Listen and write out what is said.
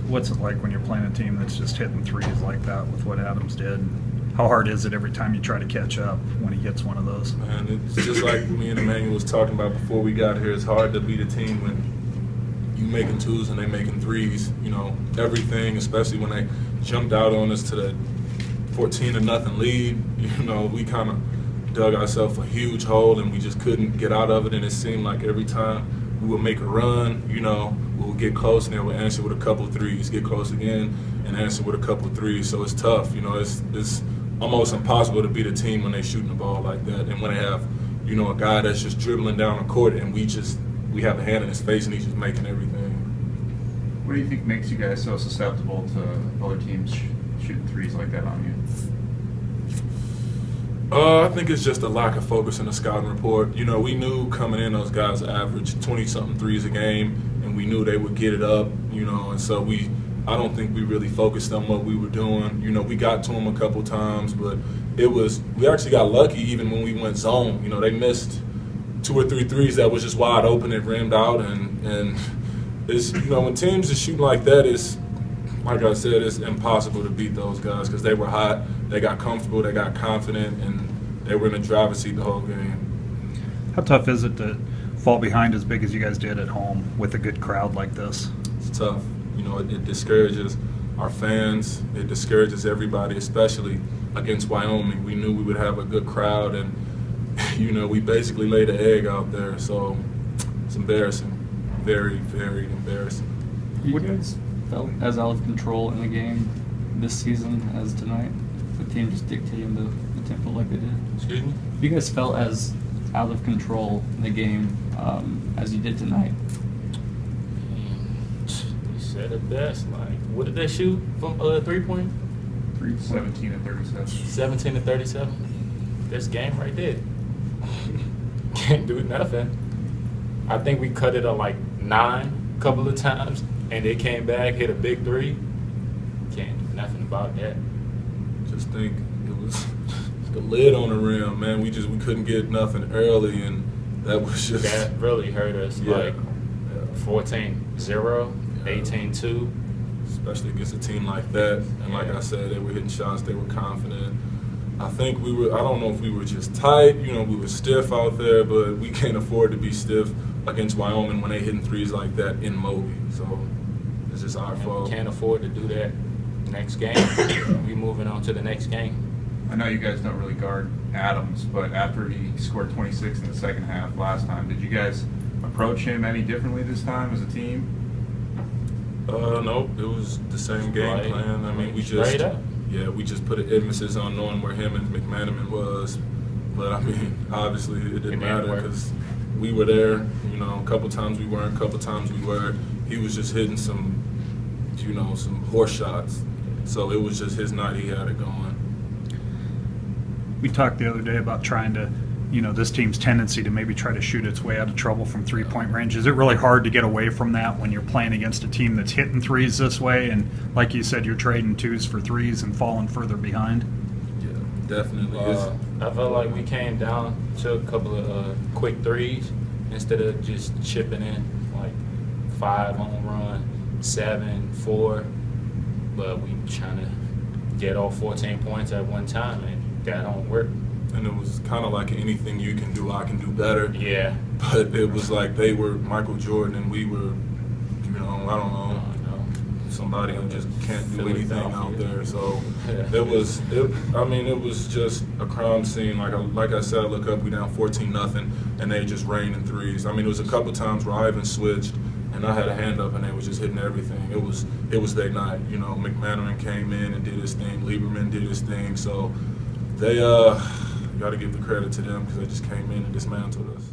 What's it like when you're playing a team that's just hitting threes like that with what Adams did? How hard is it every time you try to catch up when he hits one of those? Man, it's just like me and Emmanuel was talking about before we got here. It's hard to beat a team when you making twos and they making threes. You know, everything, especially when they jumped out on us to the 14-0 lead. You know, we kind of dug ourselves a huge hole and we just couldn't get out of it. And it seemed like every time we would make a run, you know, we would get close and they would answer with a couple of threes, get close again and answer with a couple of threes. So it's tough. You know, it's almost impossible to beat a team when they're shooting the ball like that. And when they have, you know, a guy that's just dribbling down the court and we have a hand in his face and he's just making everything. What do you think makes you guys so susceptible to other teams shooting threes like that on you? I think it's just a lack of focus in the scouting report. You know, we knew coming in those guys averaged 20-something threes a game, and we knew they would get it up, you know, and so I don't think we really focused on what we were doing. You know, we got to them a couple times, but we actually got lucky even when we went zone. You know, they missed 2 or 3 threes that was just wide open and rimmed out, and it's, you know, when teams are shooting like that, it's, like I said, it's impossible to beat those guys because they were hot, they got comfortable, they got confident, and they were in the driver's seat the whole game. How tough is it to fall behind as big as you guys did at home with a good crowd like this? It's tough. You know, it discourages our fans. It discourages everybody, especially against Wyoming. We knew we would have a good crowd, and, you know, we basically laid an egg out there. So it's embarrassing. Very, very embarrassing. You guys felt as out of control in the game this season as tonight? The team just dictating the tempo like they did? Excuse me? You guys felt as out of control in the game as you did tonight? You said it best. Like, what did they shoot from 3-point? 17 and 37. 17 to 37. This game right there. Can't do nothing. I think we cut it on like 9 a couple of times, and they came back, hit a big 3. Can't do nothing about that. Just think it was the lid on the rim, man. We couldn't get nothing early, and that was just That really hurt us. Yeah. Like 14-0, 18-2. especially against a team like that. And like I said, they were hitting shots, they were confident. I think I don't know if we were just tight, you know, we were stiff out there, but we can't afford to be stiff against Wyoming when they hitting threes like that in Moby. So it's just our fault. We can't afford to do that next game. We moving on to the next game. I know you guys don't really guard Adams, but after he scored 26 in the second half last time, did you guys approach him any differently this time as a team? Nope, it was the same game Right. plan. I mean, we just put an emphasis on knowing where him and McManaman was. But I mean, obviously it didn't matter because we were there. You know, a couple times we weren't, a couple times we were. He was just hitting some, you know, some horse shots. So it was just his night. He had it going. We talked the other day about trying to, you know, this team's tendency to maybe try to shoot its way out of trouble from three-point range. Is it really hard to get away from that when you're playing against a team that's hitting threes this way? And like you said, you're trading twos for threes and falling further behind? Yeah, definitely. I felt like we came down to a couple of quick threes instead of just chipping in, like 5 on run, 7, 4. But we trying to get all 14 points at one time, and that don't work. And it was kind of like anything you can do, I can do better. Yeah. But it was like they were Michael Jordan and we were, you know, I don't know, somebody who just can't do anything out there. So it was just a crime scene. Like I said, I look up, we down 14-0, and they just raining threes. I mean, it was a couple times where I even switched, and I had a hand up, and they was just hitting everything. It was their night. You know, McManaman came in and did his thing. Lieberman did his thing. So they got to give the credit to them because they just came in and dismantled us.